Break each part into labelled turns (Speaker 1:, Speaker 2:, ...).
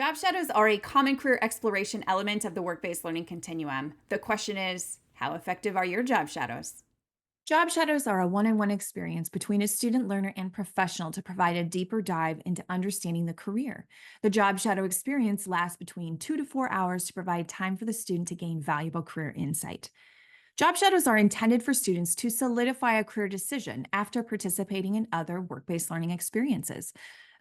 Speaker 1: Job shadows are a common career exploration element of the work-based learning continuum. The question is, how effective are your job shadows?
Speaker 2: Job shadows are a one-on-one experience between a student, learner, and professional to provide a deeper dive into understanding the career. The job shadow experience lasts between 2 to 4 hours to provide time for the student to gain valuable career insight. Job shadows are intended for students to solidify a career decision after participating in other work based learning experiences.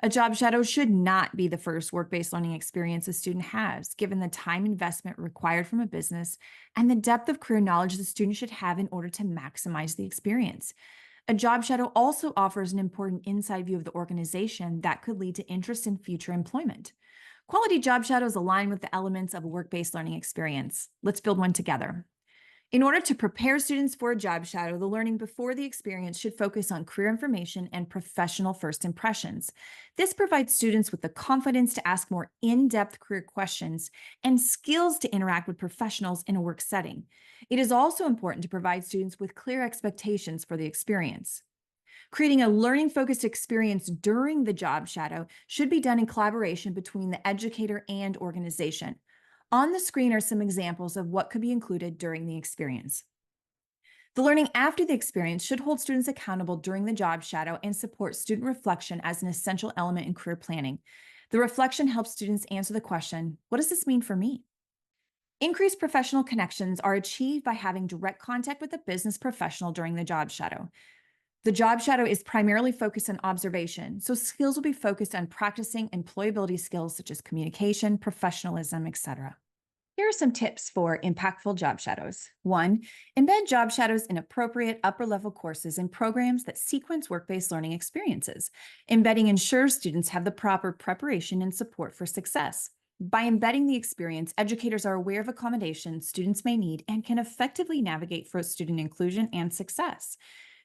Speaker 2: A job shadow should not be the first work based learning experience a student has, given the time investment required from a business and the depth of career knowledge the student should have in order to maximize the experience. A job shadow also offers an important inside view of the organization that could lead to interest in future employment. Quality job shadows align with the elements of a work based learning experience. Let's build one together. In order to prepare students for a job shadow, the learning before the experience should focus on career information and professional first impressions. This provides students with the confidence to ask more in depth career questions and skills to interact with professionals in a work setting. It is also important to provide students with clear expectations for the experience. Creating a learning focused experience during the job shadow should be done in collaboration between the educator and organization. On the screen are some examples of what could be included during the experience. The learning after the experience should hold students accountable during the job shadow and support student reflection as an essential element in career planning. The reflection helps students answer the question, what does this mean for me? Increased professional connections are achieved by having direct contact with a business professional during the job shadow. The job shadow is primarily focused on observation, so skills will be focused on practicing employability skills such as communication, professionalism, etc. Here are some tips for impactful job shadows. One, embed job shadows in appropriate upper level courses and programs that sequence work based learning experiences. Embedding ensures students have the proper preparation and support for success. By embedding the experience, educators are aware of accommodations students may need and can effectively navigate for student inclusion and success.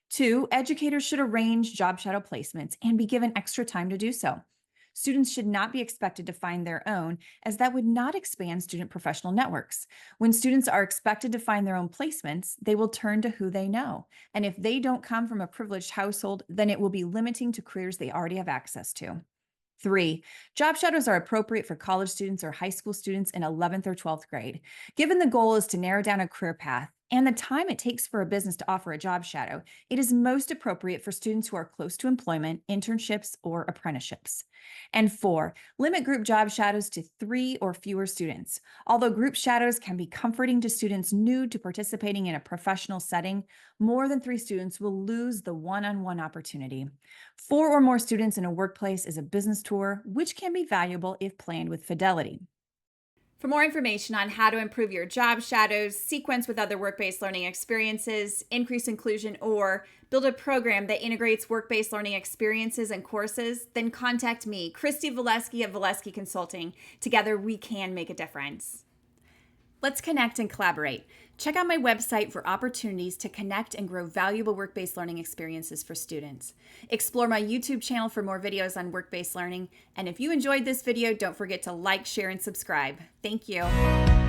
Speaker 2: Two, educators should arrange job shadow placements and be given extra time to do so. Students should not be expected to find their own, as that would not expand student professional networks. When students are expected to find their own placements, they will turn to who they know. And if they don't come from a privileged household, then it will be limiting to careers they already have access to. Three, job shadows are appropriate for college students or high school students in 11th or 12th grade. Given the goal is to narrow down a career path and the time it takes for a business to offer a job shadow, it is most appropriate for students who are close to employment, internships, or apprenticeships. And four, limit group job shadows to 3 or fewer students. Although group shadows can be comforting to students new to participating in a professional setting, more than 3 students will lose the one on one opportunity. 4 or more students in a workplace is a business tour, which can be valuable if planned with fidelity.
Speaker 1: For more information on how to improve your job shadows, sequence with other work-based learning experiences, increase inclusion, or build a program that integrates work-based learning experiences and courses, then contact me, Christy Valesky of Valesky Consulting. Together, we can make a difference. Let's connect and collaborate. Check out my website for opportunities to connect and grow valuable work-based learning experiences for students. Explore my YouTube channel for more videos on work-based learning. And if you enjoyed this video, don't forget to like, share, and subscribe. Thank you.